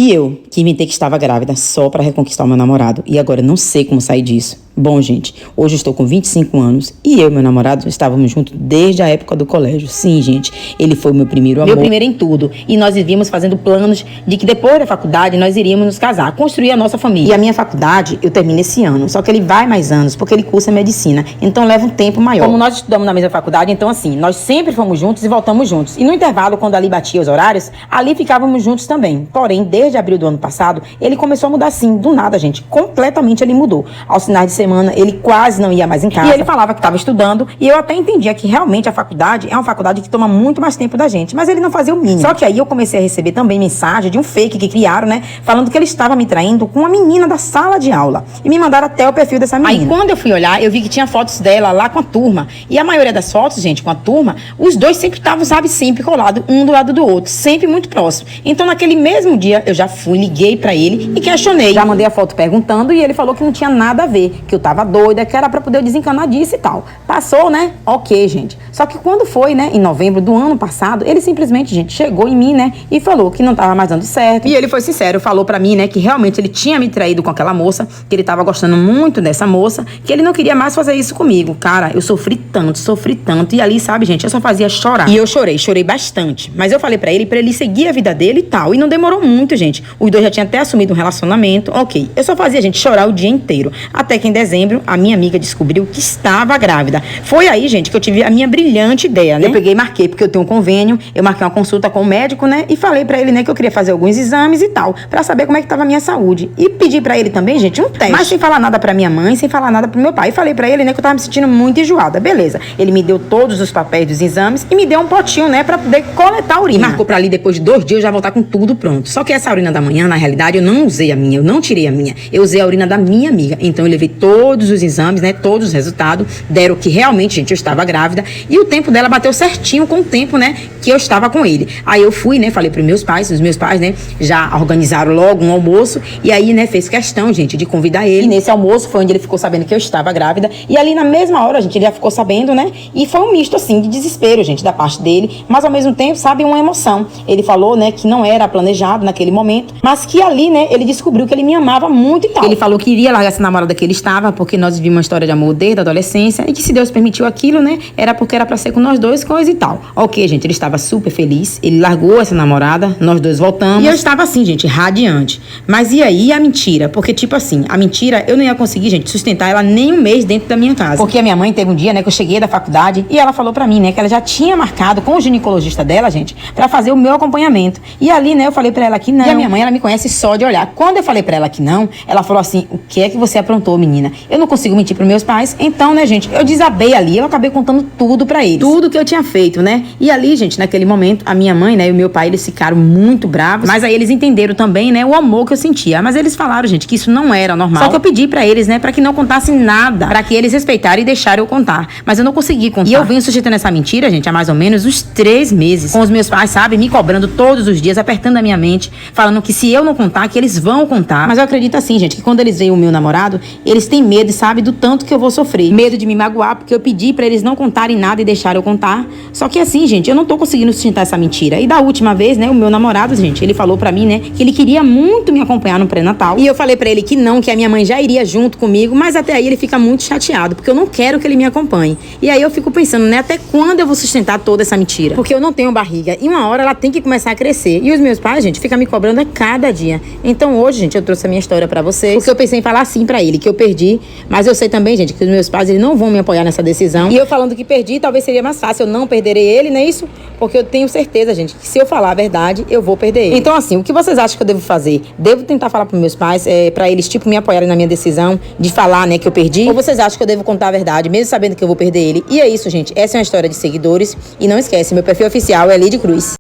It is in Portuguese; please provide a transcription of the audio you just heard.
E eu, que inventei que estava grávida só para reconquistar o meu namorado. E agora eu não sei como sair disso. Bom, gente, hoje eu estou com 25 anos e eu e meu namorado estávamos juntos desde a época do colégio. Sim, gente, ele foi o meu primeiro amor. Meu primeiro em tudo. E nós vivíamos fazendo planos de que depois da faculdade nós iríamos nos casar, construir a nossa família. E a minha faculdade eu termino esse ano, só que ele vai mais anos porque ele cursa medicina. Então leva um tempo maior. Como nós estudamos na mesma faculdade, então assim, nós sempre fomos juntos e voltamos juntos. E no intervalo, quando ali batia os horários, ali ficávamos juntos também. Porém, desde abril do ano passado, ele começou a mudar assim, do nada, gente. Completamente ele mudou. Aos finais de semana, ele quase não ia mais em casa. E ele falava que estava estudando, e eu até entendia que realmente a faculdade é uma faculdade que toma muito mais tempo da gente, mas ele não fazia o mínimo. Só que aí eu comecei a receber também mensagem de um fake que criaram, né, falando que ele estava me traindo com uma menina da sala de aula. E me mandaram até o perfil dessa menina. Aí quando eu fui olhar, eu vi que tinha fotos dela lá com a turma. E a maioria das fotos, gente, com a turma, os dois sempre estavam, sabe, sempre colados, um do lado do outro, sempre muito próximo. Então naquele mesmo dia, eu já fui, liguei pra ele e questionei. Já mandei a foto perguntando e ele falou que não tinha nada a ver, que eu tava doida, que era pra poder desencanar disso e tal. Passou, né? Ok, gente. Só que quando foi, né, em novembro do ano passado, ele simplesmente, gente, chegou em mim, né, e falou que não tava mais dando certo. E ele foi sincero, falou pra mim, né, que realmente ele tinha me traído com aquela moça, que ele tava gostando muito dessa moça, que ele não queria mais fazer isso comigo. Cara, eu sofri tanto. E ali, sabe, gente, eu só fazia chorar. E eu chorei bastante. Mas eu falei pra ele seguir a vida dele e tal. E não demorou muito, gente. Os dois já tinham até assumido um relacionamento. Ok. Eu só fazia, gente, chorar o dia inteiro. Até que em dezembro, a minha amiga descobriu que estava grávida. Foi aí, gente, que eu tive a minha brilhante ideia, né? Eu peguei e marquei, porque eu tenho um convênio, eu marquei uma consulta com o médico, né? E falei pra ele, né, que eu queria fazer alguns exames e tal, pra saber como é que tava a minha saúde. E pedi pra ele também, gente, um teste. Mas sem falar nada pra minha mãe, sem falar nada pro meu pai. E falei pra ele, né, que eu tava me sentindo muito enjoada. Beleza. Ele me deu todos os papéis dos exames e me deu um potinho, né, pra poder coletar a urina. E marcou pra ali, depois de 2 dias, eu já voltar com tudo pronto. Só que essa urina da manhã, na realidade, eu não usei a minha, eu não tirei a minha. Eu usei a urina da minha amiga. Então eu levei todos os exames, né, todos os resultados, deram que realmente, gente, eu estava grávida. E o tempo dela bateu certinho com o tempo, né, que eu estava com ele. Aí eu fui, né, falei pros meus pais, os meus pais, né, já organizaram logo um almoço. E aí, né, fez questão, gente, de convidar ele. E nesse almoço foi onde ele ficou sabendo que eu estava grávida. E ali na mesma hora, gente, ele já ficou sabendo, né, e foi um misto, assim, de desespero, gente, da parte dele. Mas ao mesmo tempo, sabe, uma emoção. Ele falou, né, que não era planejado naquele momento, mas que ali, né, ele descobriu que ele me amava muito e tal. Ele falou que iria largar essa namorada que ele estava, porque nós vivíamos uma história de amor desde a adolescência, e que se Deus permitiu aquilo, né, era porque era pra ser com nós dois, coisa e tal. Ok, gente, ele estava super feliz, ele largou essa namorada, nós dois voltamos, e eu estava assim, gente, radiante. Mas e aí a mentira? Porque, tipo assim, a mentira, eu não ia conseguir, gente, sustentar ela nem um mês dentro da minha casa. Porque a minha mãe teve um dia, né, que eu cheguei da faculdade, e ela falou pra mim, né, que ela já tinha marcado com o ginecologista dela, gente, pra fazer o meu acompanhamento. E ali, né, eu falei pra ela que não. E a minha mãe, ela me conhece só de olhar. Quando eu falei pra ela que não, ela falou assim, o que é que você aprontou, menina? Eu não consigo mentir pros meus pais. Então, né, gente, eu desabei ali, eu acabei contando tudo pra eles. Tudo que eu tinha feito, né? E ali, gente, naquele momento, a minha mãe, né, e o meu pai, eles ficaram muito bravos. Mas aí eles entenderam também, né, o amor que eu sentia. Mas eles falaram, gente, que isso não era normal. Só que eu pedi pra eles, né, pra que não contassem nada, pra que eles respeitaram e deixaram eu contar. Mas eu não consegui contar. E eu venho sustentando essa mentira, gente, há mais ou menos uns 3 meses. Com os meus pais, sabe, me cobrando todos os dias, apertando a minha mente, falando que se eu não contar, que eles vão contar. Mas eu acredito assim, gente, que quando eles veem o meu namorado, eles têm medo, sabe, do tanto que eu vou sofrer. Medo de me magoar, porque eu pedi pra eles não contarem nada e deixaram eu contar. Só que assim, gente, eu não tô conseguindo sustentar essa mentira. E da última vez, né, o meu namorado, gente, ele falou pra mim, né, que ele queria muito me acompanhar no pré-natal. E eu falei pra ele que não, que a minha mãe já iria junto comigo, mas até aí ele fica muito chateado, porque eu não quero que ele me acompanhe. E aí eu fico pensando, né, até quando eu vou sustentar toda essa mentira? Porque eu não tenho barriga. E uma hora ela tem que começar a crescer. E os meus pais, gente, ficam me cobrando a cada dia. Então hoje, gente, eu trouxe a minha história pra vocês, porque eu pensei em falar assim pra ele, que eu perdi. Mas eu sei também, gente, que os meus pais, eles não vão me apoiar nessa decisão. E eu falando que perdi, talvez seria mais fácil. Eu não perderei ele, não é isso? Porque eu tenho certeza, gente, que se eu falar a verdade, eu vou perder ele. Então, assim, o que vocês acham que eu devo fazer? Devo tentar falar pros meus pais, pra eles, tipo, me apoiarem na minha decisão de falar, né, que eu perdi? Ou vocês acham que eu devo contar a verdade, mesmo sabendo que eu vou perder ele? E é isso, gente. Essa é uma história de seguidores. E não esquece, meu perfil oficial é Lidy Cruz.